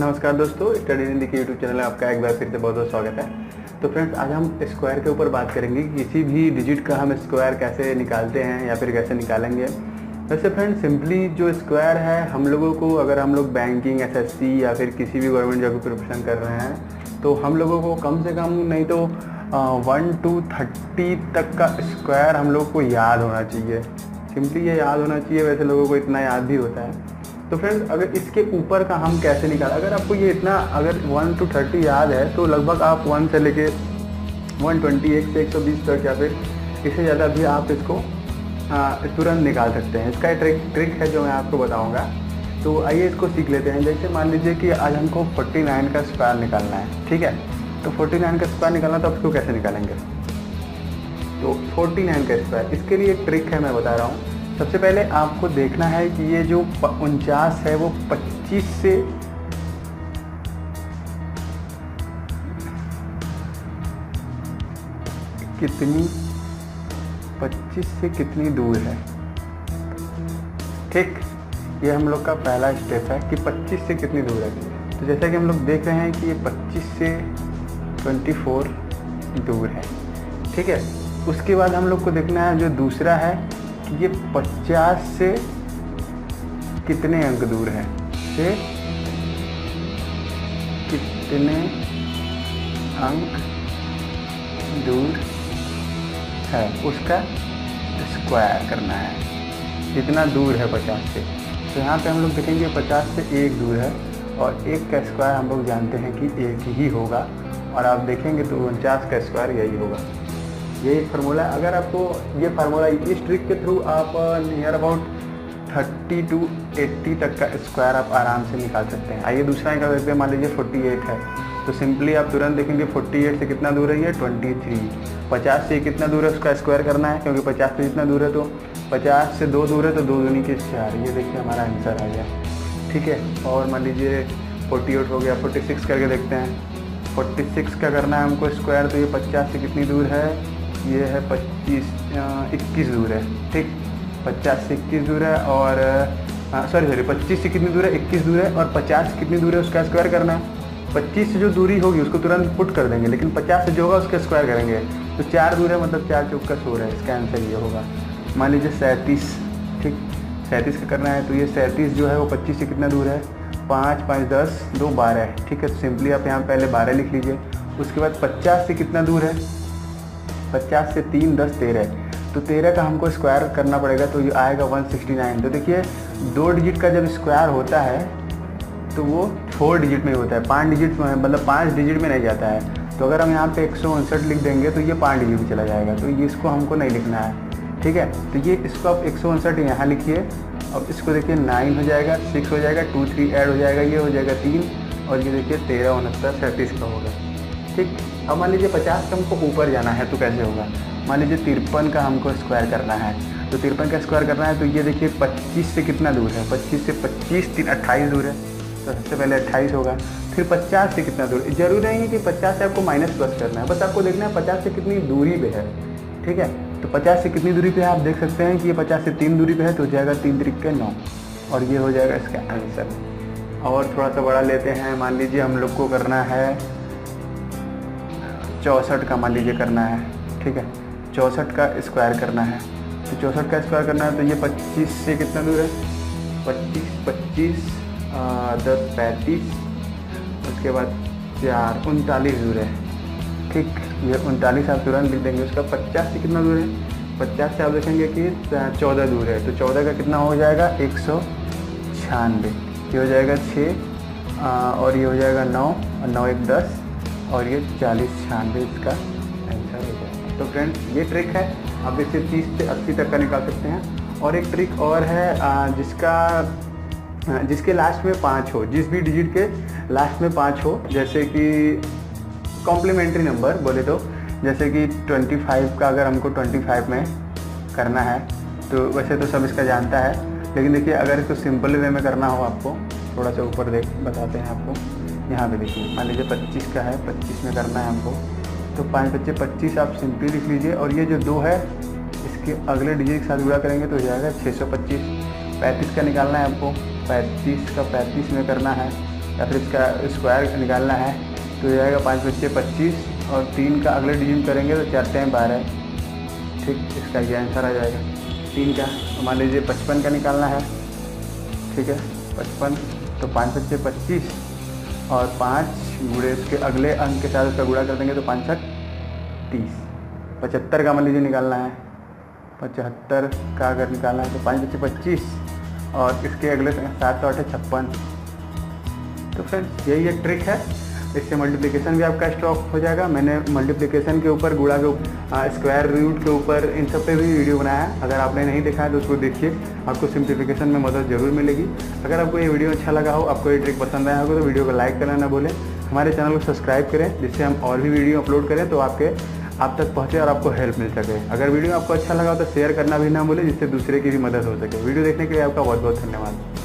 नमस्कार दोस्तों, स्टडी हिंदी के यूट्यूब चैनल में आपका एक बार फिर से बहुत बहुत स्वागत है। तो फ्रेंड्स, आज हम स्क्वायर के ऊपर बात करेंगे कि किसी भी डिजिट का हम स्क्वायर कैसे निकालते हैं या फिर कैसे निकालेंगे। वैसे फ्रेंड्स, सिंपली जो स्क्वायर है हम लोगों को, अगर हम लोग बैंकिंग, एसएससी या फिर किसी भी गवर्नमेंट जॉब की प्रिपरेशन कर रहे हैं तो हम लोगों को कम से कम नहीं तो 1 to 30 तक का स्क्वायर हम लोग को याद होना चाहिए। सिंपली ये याद होना चाहिए, वैसे लोगों को इतना याद भी होता है। तो फ्रेंड्स, अगर इसके ऊपर का हम कैसे निकालें, अगर आपको ये इतना अगर 1 to 30 याद है तो लगभग आप 1 से लेके 121 से 120 तक या फिर इससे ज़्यादा भी आप इसको तुरंत निकाल सकते हैं। इसका ट्रिक है जो मैं आपको बताऊंगा। तो आइए इसको सीख लेते हैं। जैसे मान लीजिए कि आज हमको 49 का स्क्वायर निकालना है, ठीक है। तो 49 का स्क्वायर निकालना, तो आप इसको कैसे निकालेंगे? तो 49 का स्क्वायर, इसके लिए एक ट्रिक है, मैं बता रहा हूँ। सबसे पहले आपको देखना है कि ये जो 49 है वो 25 से कितनी दूर है, ठीक। ये हम लोग का पहला स्टेप है कि 25 से कितनी दूर है। तो जैसा कि हम लोग देख रहे हैं कि ये 25 से 24 दूर है, ठीक है। उसके बाद हम लोग को देखना है जो दूसरा है कि ये 50 से कितने अंक दूर है, से कितने अंक दूर है, उसका स्क्वायर करना है। कितना दूर है 50 से। तो यहाँ पे हम लोग देखेंगे 50 से 1 दूर है और 1 का स्क्वायर हम लोग जानते हैं कि 1 ही होगा। और आप देखेंगे तो 49 का स्क्वायर यही होगा। यही फार्मूला है। अगर आपको ये फार्मूला, इस ट्रिक के थ्रू आप नियर अबाउट 30 to 80 तक का स्क्वायर आप आराम से निकाल सकते हैं। आइए दूसरा निकाल सकते हैं। मान लीजिए 48 है, तो सिंपली आप तुरंत देखेंगे 48 से कितना दूर है, ये 23। 50 से कितना दूर है उसका स्क्वायर करना है, क्योंकि 50 से जितना दूर है तो 50 से 2 दूर है, तो 2 दूनी के 4। ये देखिए हमारा आंसर आ गया, ठीक है। और मान लीजिए 48 हो गया, 46 करके देखते हैं। 46 का करना है हमको स्क्वायर, तो ये 50 से कितनी दूर है, ये है 21 दूर है, ठीक। 50 से 21 दूर है और सॉरी 25 से कितनी दूर है, 21 दूर है। और 50 से कितनी दूर है उसका स्क्वायर करना है। 25 से जो दूरी होगी उसको तुरंत पुट कर देंगे, लेकिन 50 से जो होगा उसका स्क्वायर करेंगे। तो 4 दूर है, मतलब 4 चौक का 16 है। इसका आंसर ये होगा। मान लीजिए 37, ठीक। 37 का करना है, तो ये 37 जो है वो 25 से कितना दूर है, 5 5 10 2 12 है, ठीक है। तो सिंपली आप यहाँ पहले 12 लिख लीजिए। उसके बाद 50 से कितना दूर है, 50 से 3 10 13, तो 13 का हमको स्क्वायर करना पड़ेगा, तो ये आएगा 169। तो देखिए 2 डिजिट का जब स्क्वायर होता है तो वो 4 डिजिट में होता है, 5 डिजिट में, मतलब 5 डिजिट में नहीं जाता है। तो अगर हम यहाँ पे 159 लिख देंगे तो ये 5 डिजिट में चला जाएगा, तो ये इसको हमको नहीं लिखना है, ठीक है। तो ये इसको आप 159 यहाँ लिखिए। अब इसको देखिए 9 हो जाएगा, 6 हो जाएगा, 2 3 ऐड हो जाएगा, ये हो जाएगा 3, और ये देखिए 13 69 37 का होगा, ठीक। अब मान लीजिए 50 का हमको ऊपर जाना है, तो कैसे होगा? मान लीजिए 53 का हमको स्क्वायर करना है, तो 53 का स्क्वायर करना है, तो ये देखिए 25 से कितना दूर है, 25 से 25 3 28 दूर है, तो सबसे पहले 28 होगा। फिर 50 से कितना दूर, जरूरी नहीं है कि 50 से आपको माइनस प्लस करना है, बस आपको देखना है 50 से कितनी दूरी पे है, ठीक है। तो 50 से कितनी दूरी पे है आप देख सकते हैं कि ये 50 से 3 दूरी पे है, तो हो जाएगा 3 3 के 9, और ये हो जाएगा इसका आंसर। और थोड़ा सा बड़ा लेते हैं। मान लीजिए हम लोग को करना है 64 का, मान लीजिए करना है, ठीक है। 64 का स्क्वायर करना है, तो 64 का स्क्वायर करना है, तो ये 25 से कितना दूर है, 25 10 35, उसके बाद 4 39 दूर है, ठीक। ये 39 आप तुरंत लिख देंगे। उसका 50 से कितना दूर है, 50 से आप देखेंगे कि 14 दूर है, तो 14 का कितना हो जाएगा, 196। ये हो जाएगा 6, और ये हो जाएगा 9, और 9 1 10, और ये 40 96 इसका आंसर हो जाएगा। तो फ्रेंड्स, ये ट्रिक है, आप इससे 30 से 80 तक का निकाल सकते हैं। और एक ट्रिक और है जिसके लास्ट में 5 हो, जिस भी डिजिट के लास्ट में 5 हो, जैसे कि कॉम्प्लीमेंट्री नंबर बोले तो, जैसे कि 25 का अगर हमको 25 में करना है, तो वैसे तो सब इसका जानता है, लेकिन देखिए अगर इसको सिंपल वे में करना हो आपको, थोड़ा सा ऊपर बताते हैं आपको। यहाँ पे देखिए मान लीजिए 25 का है, 25 में करना है हमको, तो 5 बच्चे 25 आप सिंपली लिख लीजिए। और ये जो 2 है इसके अगले डिजिट के साथ गुणा करेंगे तो हो जाएगा 625। 35 का निकालना है आपको, 35 का 35 में करना है या फिर इसका स्क्वायर निकालना है तो ये आएगा 5 बच्चे 25 और 3 का अगले डिवीजन करेंगे तो 4 टाइम 12। ठीक, इसका ये आंसर आ जाएगा 3 का। तो मान लीजिए 55 का निकालना है, ठीक है 55, तो 5 बच्चे 25 और 5 गुणे इसके अगले अंक के साथ उसका गुणा कर देंगे तो 5 छक 30। 75 का मान लीजिए निकालना है, 75 का अगर निकालना है तो 5 बच्चे 25 और इसके अगले 7 8 56। तो फ्रेंड्स यही एक ट्रिक है, इससे मल्टीप्लिकेशन भी आपका स्टॉप हो जाएगा। मैंने मल्टीप्लिकेशन के ऊपर, गुणा के स्क्वायर रूट के ऊपर, इन सब पे भी वीडियो बनाया है। अगर आपने नहीं देखा है तो उसको देखिए, आपको सिंप्लीफिकेशन में मदद जरूर मिलेगी। अगर आपको ये वीडियो अच्छा लगा हो, आपको ये ट्रिक पसंद आया होगा तो वीडियो को लाइक करना ना भूलें। हमारे चैनल को सब्सक्राइब करें जिससे हम और भी वीडियो अपलोड करें तो आप तक पहुँचे और आपको हेल्प मिल सके। अगर वीडियो आपको अच्छा लगा हो तो शेयर करना भी ना भूलें जिससे दूसरे की भी मदद हो सके। वीडियो देखने के लिए आपका बहुत बहुत धन्यवाद।